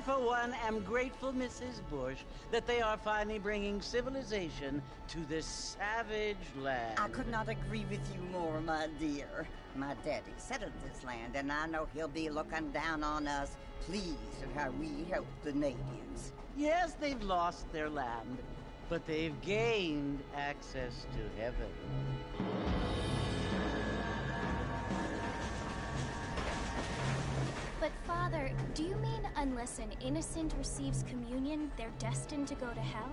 for one, am grateful, Mrs. Bush, that they are finally bringing civilization to this savage land. I could not agree with you more, my dear. My daddy settled this land, and I know he'll be looking down on us, pleased at how we help the natives. Yes, they've lost their land, but they've gained access to heaven. But Father, do you mean unless an innocent receives communion, they're destined to go to hell?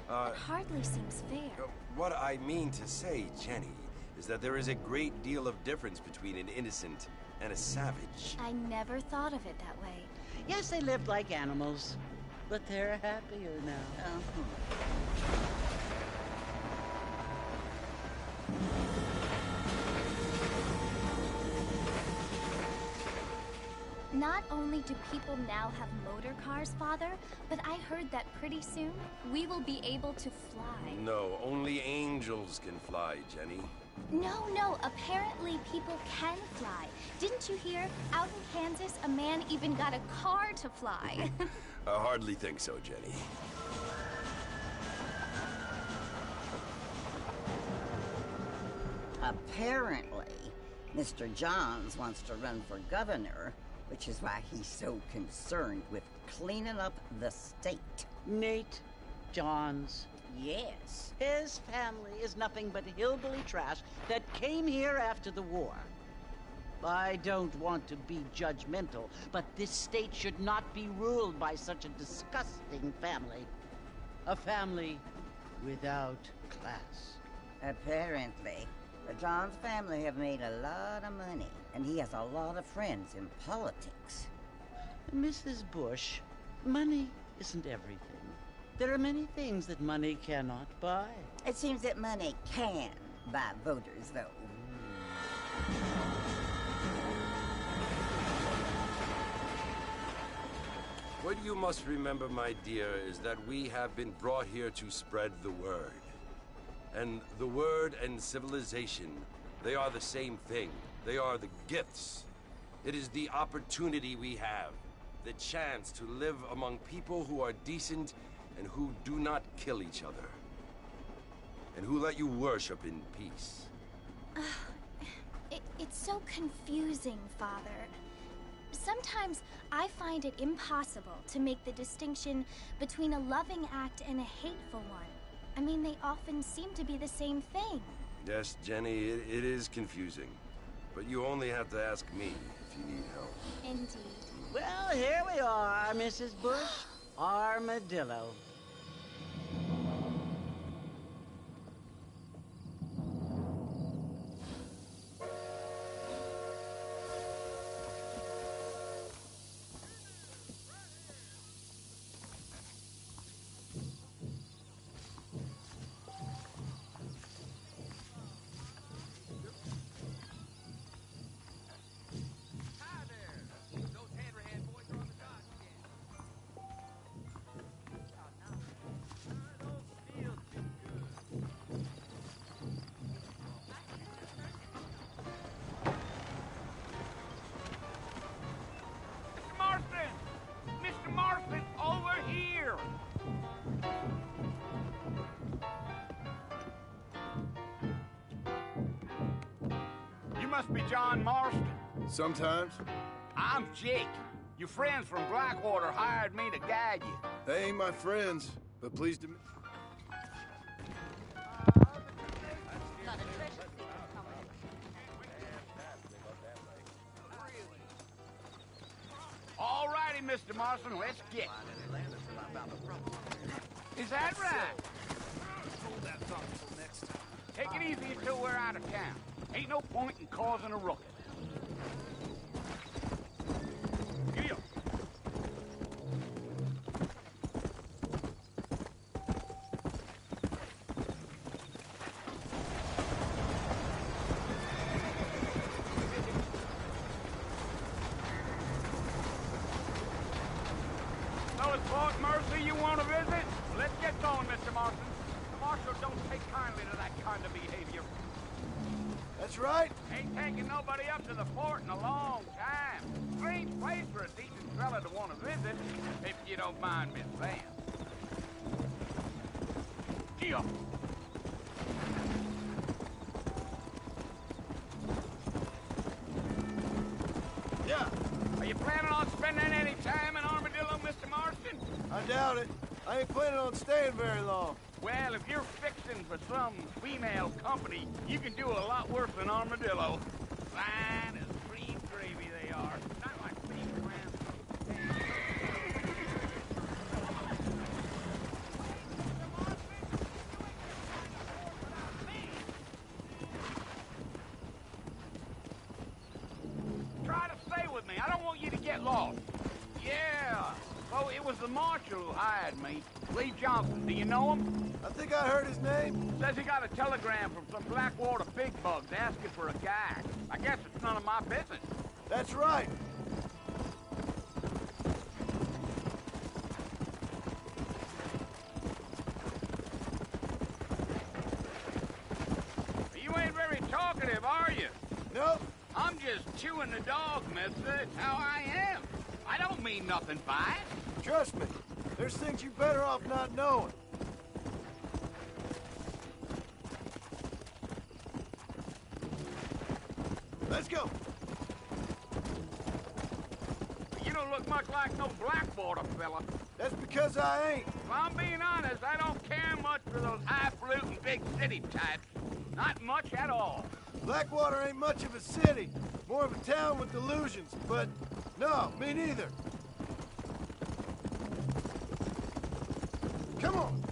That hardly seems fair. What I mean to say, Jenny, is that there is a great deal of difference between an innocent and a savage. I never thought of it that way. Yes, they lived like animals, but they're happier now. Not only do people now have motor cars, Father, but I heard that pretty soon we will be able to fly. No, only angels can fly, Jenny. No, apparently people can fly. Didn't you hear? Out in Kansas, a man even got a car to fly. I hardly think so, Jenny. Apparently, Mr. Johns wants to run for governor, which is why he's so concerned with cleaning up the state. Nate Johns. Yes. His family is nothing but hillbilly trash that came here after the war. I don't want to be judgmental, but this state should not be ruled by such a disgusting family. A family without class. Apparently. The Johns family have made a lot of money, and he has a lot of friends in politics. Mrs. Bush, money isn't everything. There are many things that money cannot buy. It seems that money can buy voters, though. What you must remember, my dear, is that we have been brought here to spread the word. And the word and civilization, they are the same thing. They are the gifts. It is the opportunity we have, the chance to live among people who are decent and who do not kill each other, and who let you worship in peace. It's so confusing, Father. Sometimes I find it impossible to make the distinction between a loving act and a hateful one. I mean, they often seem to be the same thing. Yes, Jenny, it is confusing. But you only have to ask me if you need help. Indeed. Well, here we are, Mrs. Bush. Armadillo. Must be John Marston. Sometimes. I'm Jake. Your friends from Blackwater hired me to guide you. They ain't my friends, but pleased to meet. All righty, Mr. Marston, let's get. Is that right? Take it easy until we're out of town. Ain't no point in causing a ruckus. Giddy up. So it's Fort Mercy you want to visit? Let's get going, Mr. Marston. The marshal don't take kindly to that kind of behavior. That's right. Ain't taking nobody up to the fort in a long time. Strange place for a decent fella to want to visit, if you don't mind, Miss Van. Gee up. Yeah, Are you planning on spending any time in Armadillo, Mr. Marston? I doubt it. I ain't planning on staying very long. Well, if you're fixing for some female company, you can do a lot worse than Armadillo. Fine as cream gravy they are. Not like beef around. Try to stay with me. I don't want you to get lost. Yeah. Oh, it was the marshal who hired me. Lee Johnson. Do you know him? I think I heard his name. Says he got a telegram from some Blackwater big bugs asking for a guy. I guess it's none of my business. That's right. You ain't very talkative, are you? Nope. I'm just chewing the dog, mister. It's how I am. I don't mean nothing by it. Trust me. There's things you're better off not knowing. Let's go. You don't look much like no Blackwater fella. That's because I ain't. If I'm being honest, I don't care much for those highfalutin big city types. Not much at all. Blackwater ain't much of a city. More of a town with delusions, but no, me neither. Come on.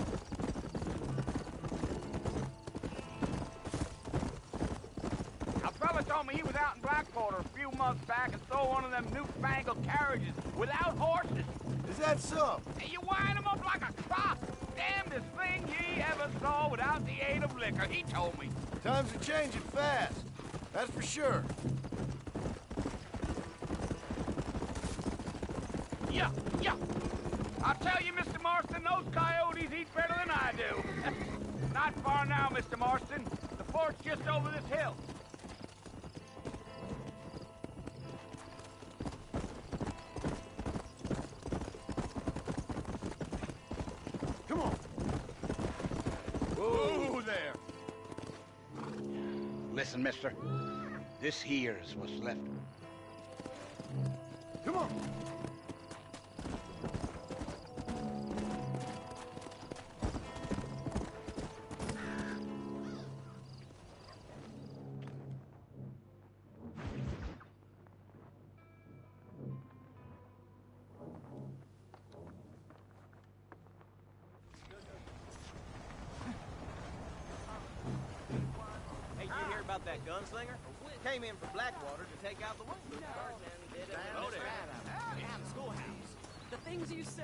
A fella told me he was out in Blackwater a few months back and saw one of them newfangled carriages without horses. Is that so? And you wind them up like a crop. Damnedest thing ye ever saw without the aid of liquor, he told me. Times are changing fast. That's for sure. Yeah, yeah. I'll tell you, Mr. Marston, those coyotes eat better than I do. Not far now, Mr. Marston. The fort's just over this hill. Come on. Whoa there. Listen, mister. This here is what's left. Come on. Hey, you hear about that gunslinger? Came in from Blackwater to take out the woman. Schoolhouse. The things you say.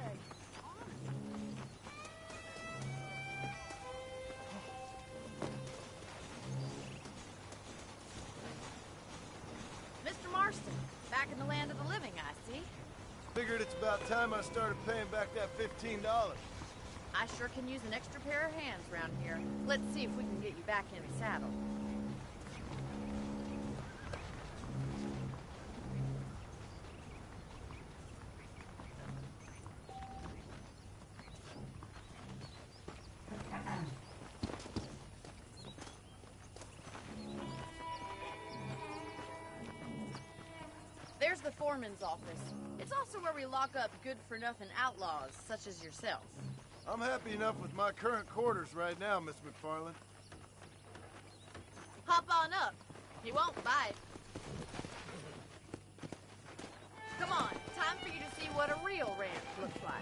Mr. Marston, back in the land of the living, I see. Figured it's about time I started paying back that $15. I sure can use an extra pair of hands around here. Let's see if we can get you back in the saddle. There's the foreman's office. It's also where we lock up good-for-nothing outlaws, such as yourself. I'm happy enough with my current quarters right now, Miss McFarland. Hop on up. He won't bite. Come on, time for you to see what a real ranch looks like.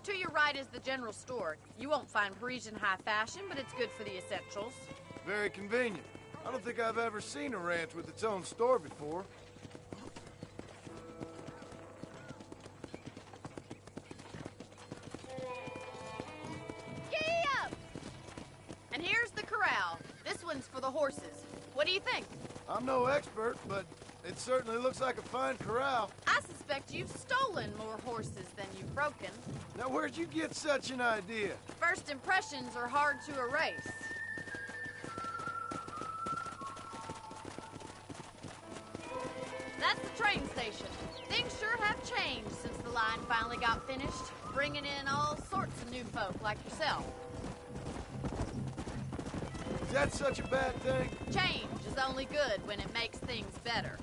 To your right is the general store. You won't find Parisian high fashion, but it's good for the essentials. Very convenient. I don't think I've ever seen a ranch with its own store before. Giddy up! And here's the corral. This one's for the horses. What do you think? I'm no expert, but it certainly looks like a fine corral. I suspect you've stolen more horses than you've broken. Now, where'd you get such an idea? First impressions are hard to erase. That's the train station. Things sure have changed since the line finally got finished, bringing in all sorts of new folk like yourself. Is that such a bad thing? Change is only good when it makes things better.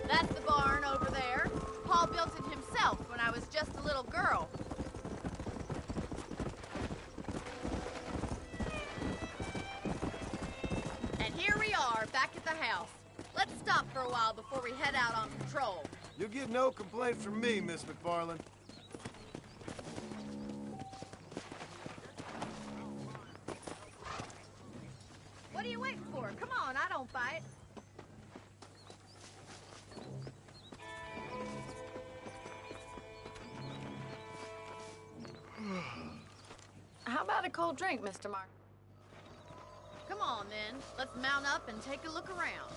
That's the barn over there. Paul built it himself when I was just a little girl. And here we are, back at the house. Let's stop for a while before we head out on patrol. You'll get no complaints from me, Miss McFarland. What are you waiting for? Come on, I don't bite. How about a cold drink, Mr. Mark? Come on, then. Let's mount up and take a look around.